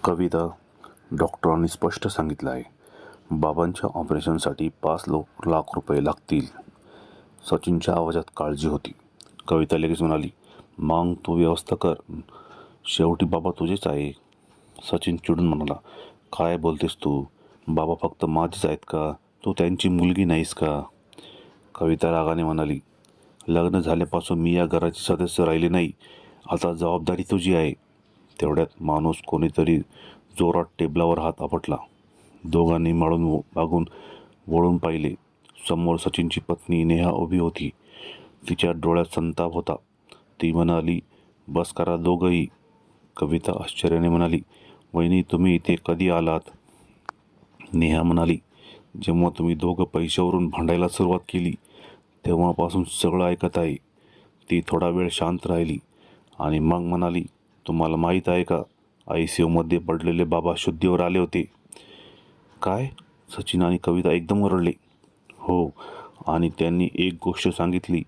कविता. डॉक्टरांनी स्पष्ट सांगितलं आहे, बाबांच्या ऑपरेशनसाठी 5 लाख रुपये लागतील. सचिनच्या आवाजात काळजी होती. कविता लगेच म्हणाली, मग तू व्यवस्था कर, शेवटी बाबा तुझेच आहे. सचिन चिडून म्हणाला, काय बोलतेस तू? बाबा फक्त माझेच आहेत का? तू त्यांची मुलगी नाहीस का? कविता रागाने म्हणाली, लग्न झाल्यापासून मी या घराची सदस्य राहिली नाही. आता जबाबदारी तुझी आहे. तेवढ्यात माणूस कोणीतरी जोरात टेबलावर हात आपटला. दोघांनी मागून वळून पाहिले. समोर सचिनची पत्नी नेहा उभी होती. तिच्या डोळ्यात संताप होता. ती म्हणाली, बस करा दोघंही. कविता आश्चर्याने म्हणाली, वहिनी तुम्ही इथे कधी आलात? नेहा म्हणाली, जेव्हा तुम्ही दोघं पैशावरून भांडायला सुरुवात केली तेव्हापासून सगळं ऐकत आहे. ती थोडा वेळ शांत राहिली आणि मग म्हणाली, तुम्हाला माहीत आहे का, ICUमध्ये पडलेले बाबा शुद्धीवर आले होते. काय? सचिन आणि कविता एकदम ओरडले. हो, आणि त्यांनी एक गोष्ट सांगितली.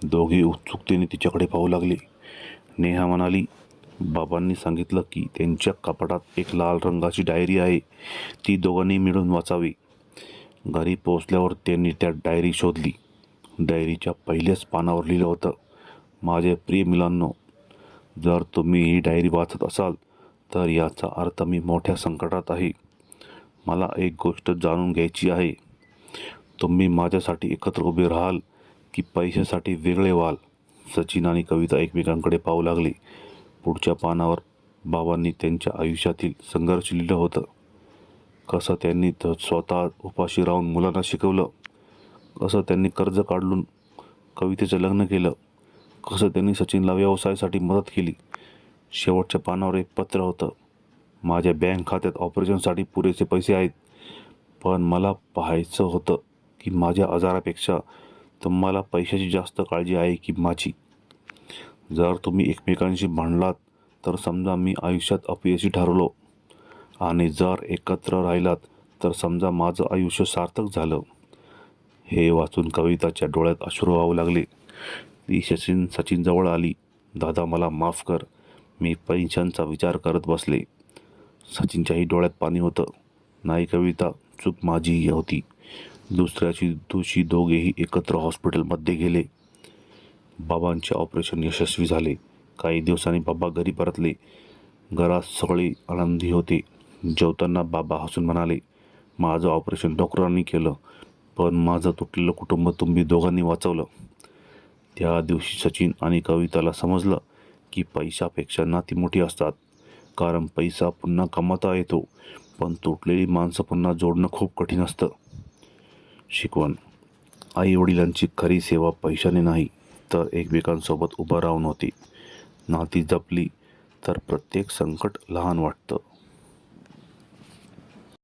दोघे उत्सुकतेने तिच्याकडे पाहू लागले. नेहा म्हणाली, बाबांनी सांगितलं की त्यांच्या कपाटात एक लाल रंगाची डायरी आहे, ती दोघांनी मिळून वाचावी. घरी पोहोचल्यावर त्यांनी त्या डायरी शोधली. डायरीच्या पहिल्याच पानावर लिहिलं होतं, माझे प्रिय मुलांनो, जर तुम्ही ही डायरी वाचत असाल तर याचा अर्थ मी मोठ्या संकटात आहे. मला एक गोष्ट जाणून घ्यायची आहे, तुम्ही माझ्यासाठी एकत्र उभे राहाल की पैशासाठी वेगळे व्हाल? सचिन आणि कविता एकमेकांकडे पाहू लागले. पुढच्या पानावर बाबांनी त्यांच्या आयुष्यातील संघर्ष लिहिलं होतं. कसं त्यांनी स्वतः उपाशी राहून मुलांना शिकवलं, कसं त्यांनी कर्ज काढून कवितेचं लग्न केलं, कसं त्यांनी सचिनला व्यवसायासाठी मदत केली. शेवटच्या पानावर एक पत्र होतं, माझ्या बँक खात्यात ऑपरेशनसाठी पुरेसे पैसे आहेत, पण मला पाहायचं होतं की माझ्या आजारापेक्षा तुम्हाला पैशाची जास्त काळजी आहे की माझी. जर तुम्ही एकमेकांशी भांडलात तर समजा मी आयुष्यात अपयशी ठरलो, आणि जर एकत्र राहिलात तर समजा माझं आयुष्य सार्थक झालं. हे वाचून कविताच्या डोळ्यात अश्रू वाहू लागले. ती सचिनजवळ आली. दादा मला माफ कर, मी पैशांचा विचार करत बसले. सचिनच्याही डोळ्यात पाणी होतं. नाही कविता, चूक माझी होती. दुसऱ्याची दिवशी दोघेही एकत्र हॉस्पिटलमध्ये गेले. बाबांचे ऑपरेशन यशस्वी झाले. काही दिवसांनी बाबा घरी परतले. घरात सगळे आनंदी होते. जेवताना बाबा हसून म्हणाले, माझं ऑपरेशन डॉक्टरांनी केलं, पण माझं तुटलेलं कुटुंब तुम्ही दोघांनी वाचवलं. त्या दिवशी सचिन आणि कविताला समजलं की पैशापेक्षा नाती मोठी असतात. कारण पैसा पुन्हा कमवता येतो, पण तुटलेली माणसं पुन्हा जोडणं खूप कठीण असतं. शिकवण. आई वडिलांची खरी सेवा पैशाने नाही तर एकमेकांसोबत उभं राहून होती. नाती जपली तर प्रत्येक संकट लहान वाटतं.